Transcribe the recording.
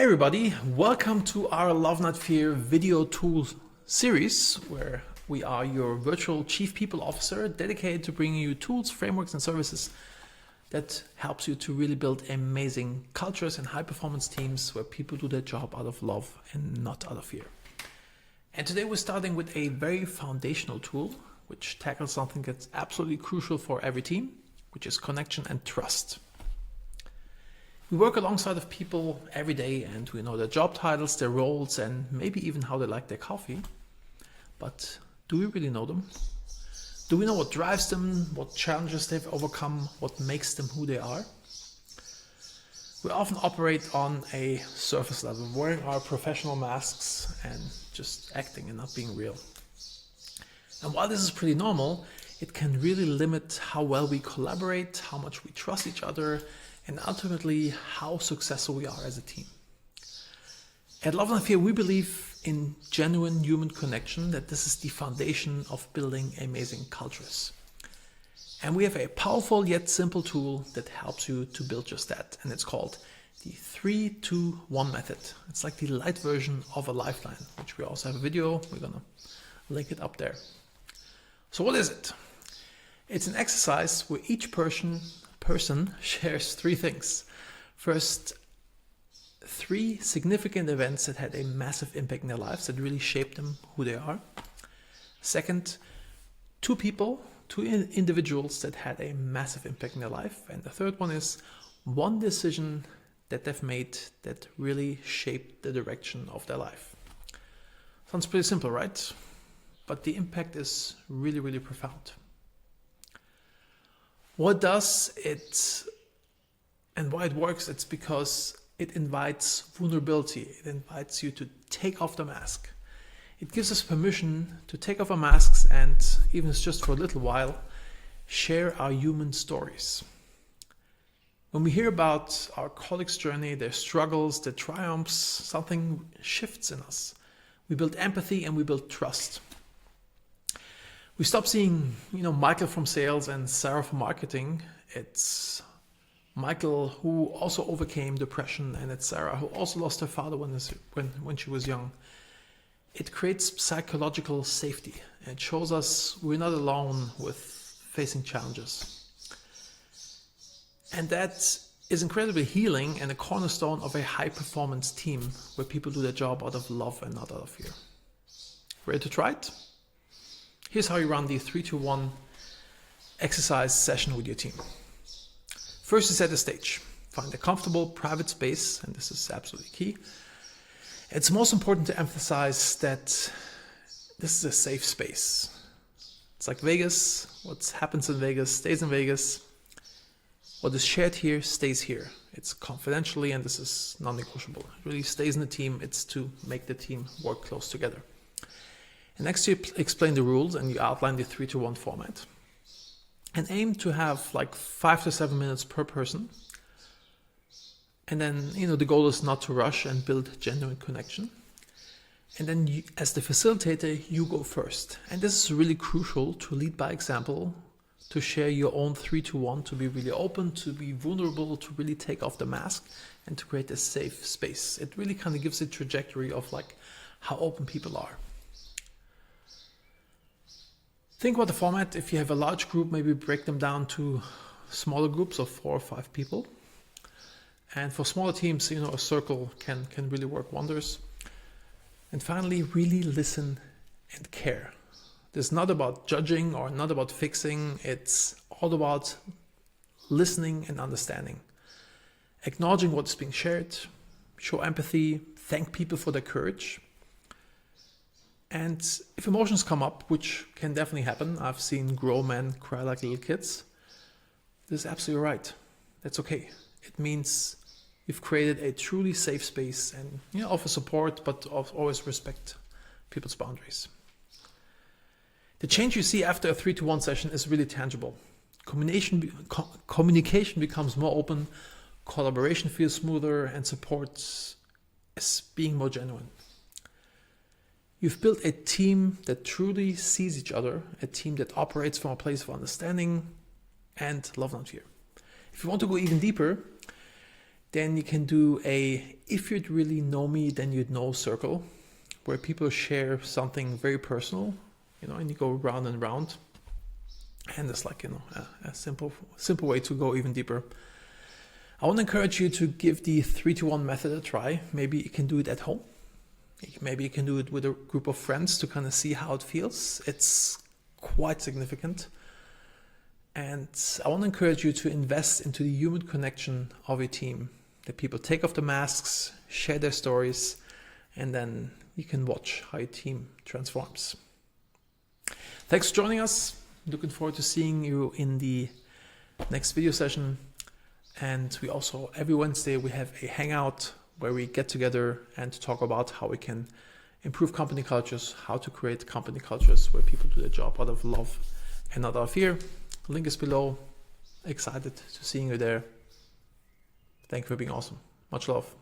Hey everybody, welcome to our Love Not Fear video tool series where we are your virtual chief people officer dedicated to bringing you tools, frameworks and services that helps you to really build amazing cultures and high performance teams where people do their job out of love and not out of fear. And today we're starting with a very foundational tool which tackles something that's absolutely crucial for every team, which is connection and trust. We work alongside of people every day and we know their job titles, their roles, and maybe even how they like their coffee. But do we really know them? Do we know what drives them, what challenges they've overcome, what makes them who they are? We often operate on a surface level, wearing our professional masks and just acting and not being real. And while this is pretty normal, it can really limit how well we collaborate, how much we trust each other, and ultimately how successful we are as a team. At Love Not Fear, we believe in genuine human connection, that this is the foundation of building amazing cultures. And we have a powerful yet simple tool that helps you to build just that. And it's called the 3-2-1 method. It's like the light version of a lifeline, which we also have a video. We're gonna link it up there. So what is it? It's an exercise where each person shares three things. First, three significant events that had a massive impact in their lives that really shaped them who they are. Second, two individuals that had a massive impact in their life. And the third one is one decision that they've made that really shaped the direction of their life. Sounds pretty simple, right? But the impact is really, really profound. What does it and why it works? It's because it invites vulnerability. It invites you to take off the mask. It gives us permission to take off our masks and, even if it's just for a little while, share our human stories. When we hear about our colleagues' journey, their struggles, their triumphs, something shifts in us. We build empathy and we build trust. We stop seeing, Michael from sales and Sarah from marketing. It's Michael who also overcame depression, and it's Sarah who also lost her father when she was young. It creates psychological safety and shows us we're not alone with facing challenges. And that is incredibly healing and a cornerstone of a high performance team where people do their job out of love and not out of fear. Ready to try it? Here's how you run the 3-2-1 exercise session with your team. First, you set the stage. Find a comfortable private space, and this is absolutely key. It's most important to emphasize that this is a safe space. It's like Vegas. What happens in Vegas stays in Vegas. What is shared here stays here. It's confidentially, and this is non-negotiable. It really stays in the team. It's to make the team work close together. And next you explain the rules and you outline the 3-2-1 format. And aim to have like 5 to 7 minutes per person. And then, the goal is not to rush and build genuine connection. And then you, as the facilitator, you go first. And this is really crucial to lead by example, to share your own 3-2-1, to be really open, to be vulnerable, to really take off the mask and to create a safe space. It really kind of gives a trajectory of like how open people are. Think about the format. If you have a large group, maybe break them down to smaller groups of 4 or 5 people. And for smaller teams, a circle can really work wonders. And finally, really listen and care. This is not about judging or not about fixing. It's all about listening and understanding. Acknowledging what's being shared, show empathy, thank people for their courage. And if emotions come up, which can definitely happen, I've seen grown men cry like little kids. This is absolutely right. That's okay. It means you've created a truly safe space and offer support, but always respect people's boundaries. The change you see after a 3-2-1 session is really tangible. Communication becomes more open, collaboration feels smoother, and support is being more genuine. You've built a team that truly sees each other, a team that operates from a place of understanding and love not fear. If you want to go even deeper, Then you can do a if you'd really know me, then you'd know circle, where people share something very personal, and you go round and round. And it's like, a simple way to go even deeper. I want to encourage you to give the 3-to-1 method a try. Maybe you can do it at home. Maybe you can do it with a group of friends to kind of see how it feels. It's quite significant. And I want to encourage you to invest into the human connection of your team. That people take off the masks, share their stories, and then you can watch how your team transforms. Thanks for joining us. Looking forward to seeing you in the next video session. And we also, every Wednesday, we have a hangout where we get together and talk about how we can improve company cultures, how to create company cultures where people do their job out of love and not out of fear. Link is below. Excited to seeing you there. Thank you for being awesome. Much love.